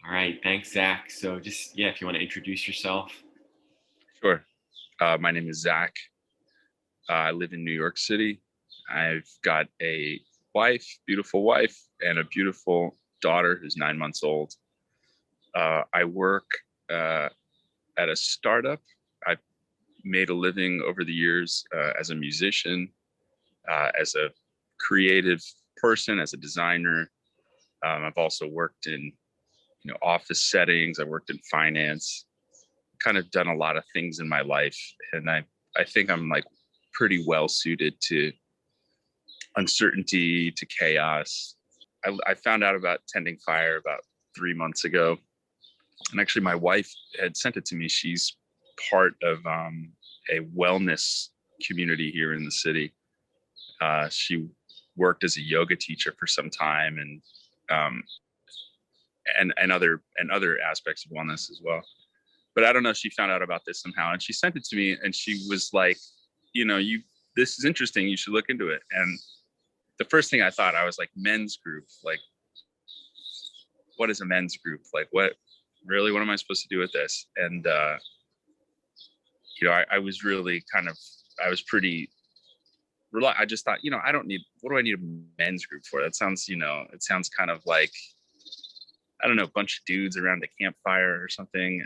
All right, thanks, Zach. So just yeah, if you want to introduce yourself. Sure. My name is Zach. I live in New York City. I've got a beautiful wife, and a beautiful daughter who's 9 months old. I work uh, at a startup. I've made a living over the years as a musician, as a creative person, as a designer. I've also worked in office settings. I worked in finance. Kind of done a lot of things in my life, and I think I'm like pretty well suited to uncertainty, to chaos. I found out about Tending Fire about 3 months ago, and actually my wife had sent it to me. She's part of a wellness community here in the city. She worked as a yoga teacher for some time, um, and other aspects of wellness as well. But I don't know. She found out about this somehow, and she sent it to me, and she was like, you this is interesting. You should look into it. And the first thing I thought, I was like, men's group. Like, what is a men's group? Like, what am I supposed to do with this? And I was really I was pretty. I just thought, I don't need. What do I need a men's group for? That sounds, it sounds kind of like, I don't know, a bunch of dudes around a campfire or something.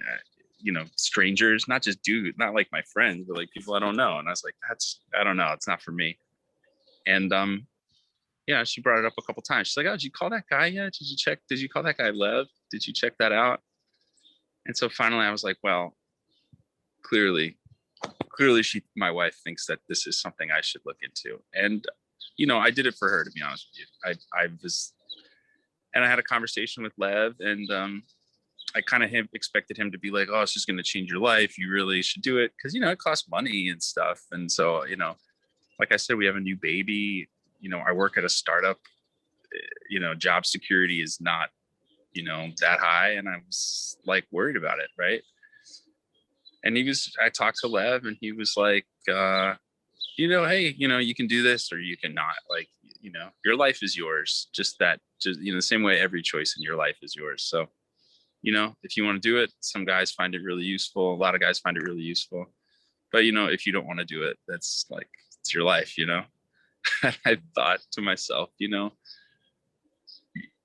Strangers, not just dudes, not like my friends, but like people I don't know. And I was like, I don't know, it's not for me. And yeah, she brought it up a couple times. She's like, oh, did you call that guy yet? Did you call that guy Lev? Did you check that out? And so finally I was like, well, clearly, my wife thinks that this is something I should look into. And, I did it for her, to be honest with you. And I had a conversation with Lev, and I kind of expected him to be like, oh, it's just going to change your life. You really should do it. Cause it costs money and stuff. And so, like I said, we have a new baby. I work at a startup. Job security is not, that high. And I was like worried about it. Right. And I talked to Lev, and he was like, hey, you can do this or you cannot. Like, your life is yours. The same way every choice in your life is yours. So, if you want to do it, some guys find it really useful. A lot of guys find it really useful. But, if you don't want to do it, that's like, it's your life. I thought to myself,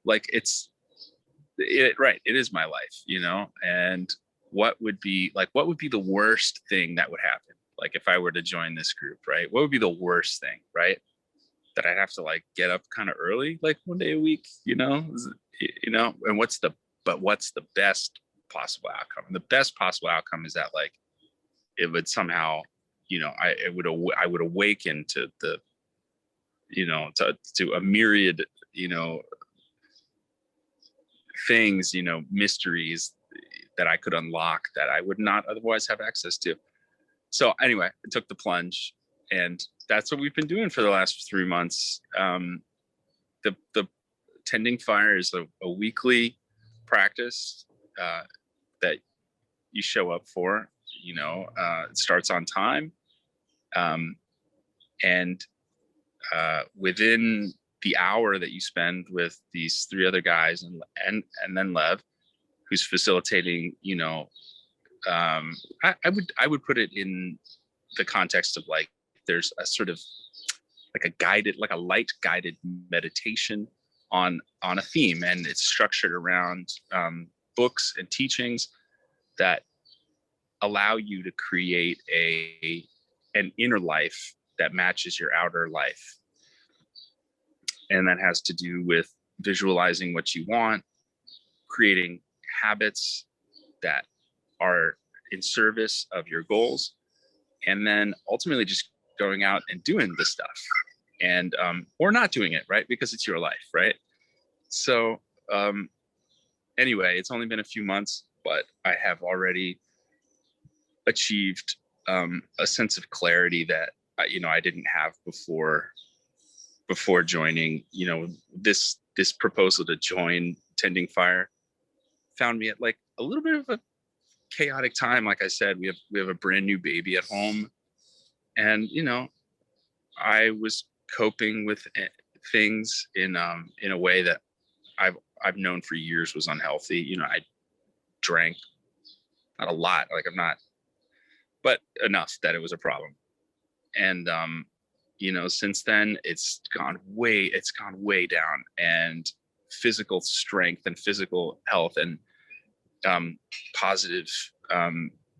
like right. It is my life. And what would be the worst thing that would happen? Like if I were to join this group, right? What would be the worst thing, right? That I'd have to like get up kind of early, like one day a week, and what's the best possible outcome? And the best possible outcome is that like it would somehow, I would awaken to to a myriad, things, mysteries that I could unlock that I would not otherwise have access to. So anyway, I took the plunge, and that's what we've been doing for the last 3 months. The Tending Fire is a weekly practice that you show up for. It starts on time, and within the hour that you spend with these three other guys and then Lev, who's facilitating, I would put it in the context of like there's a sort of like a light guided meditation on a theme, and it's structured around books and teachings that allow you to create an inner life that matches your outer life. And that has to do with visualizing what you want, creating habits that are in service of your goals, and then ultimately just going out and doing the stuff, and or not doing it, right? Because it's your life, right? So anyway, it's only been a few months, but I have already achieved a sense of clarity that I didn't have before joining. This proposal to join Tending Fire found me at like a little bit of a chaotic time. Like I said, we have a brand new baby at home, and I was coping with things in a way that I've known for years was unhealthy. You know, I drank, not a lot, like I'm not, but enough that it was a problem. And you know, since then it's gone way down. And physical strength and physical health and positive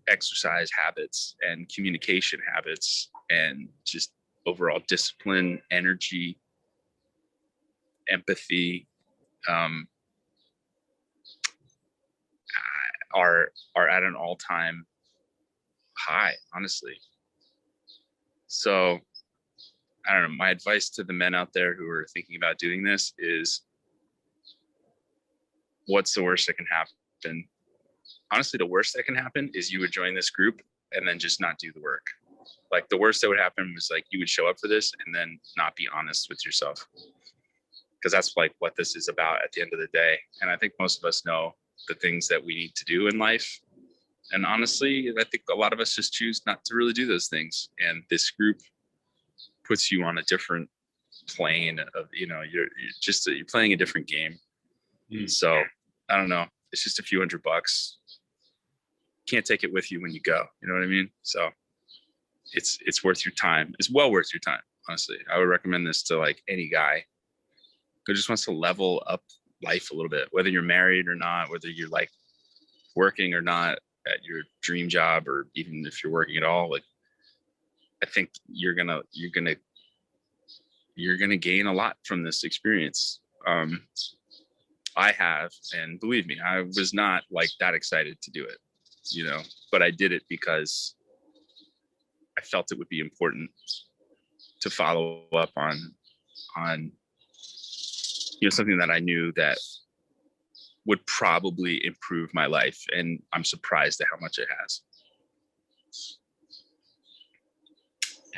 exercise habits and communication habits and just overall discipline, energy, empathy, um, are at an all-time high, honestly. So I don't know. My advice to the men out there who are thinking about doing this is, what's the worst that can happen? Honestly, the worst that can happen is you would join this group and then just not do the work. Like the worst that would happen was like you would show up for this and then not be honest with yourself. Because that's like what this is about at the end of the day. And I think most of us know the things that we need to do in life. And honestly, I think a lot of us just choose not to really do those things. And this group puts you on a different plane of, you know, you're playing a different game. So I don't know. It's just a few $100. Can't take it with you when you go. You know what I mean? So it's worth your time. It's well worth your time. Honestly, I would recommend this to like any guy who just wants to level up life a little bit, whether you're married or not, whether you're like working or not at your dream job, or even if you're working at all. Like, I think you're gonna gain a lot from this experience. I have, and believe me, I was not like that excited to do it, you know, but I did it because I felt it would be important to follow up on, you know, something that I knew that would probably improve my life. And I'm surprised at how much it has.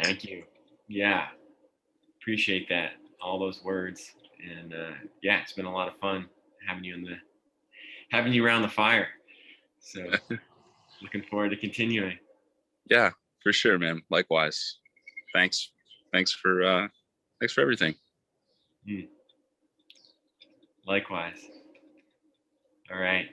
Thank you. Yeah. Appreciate that. All those words. And yeah, it's been a lot of fun having you around the fire. So looking forward to continuing. Yeah, for sure, man. Likewise. Thanks for everything. Likewise. All right.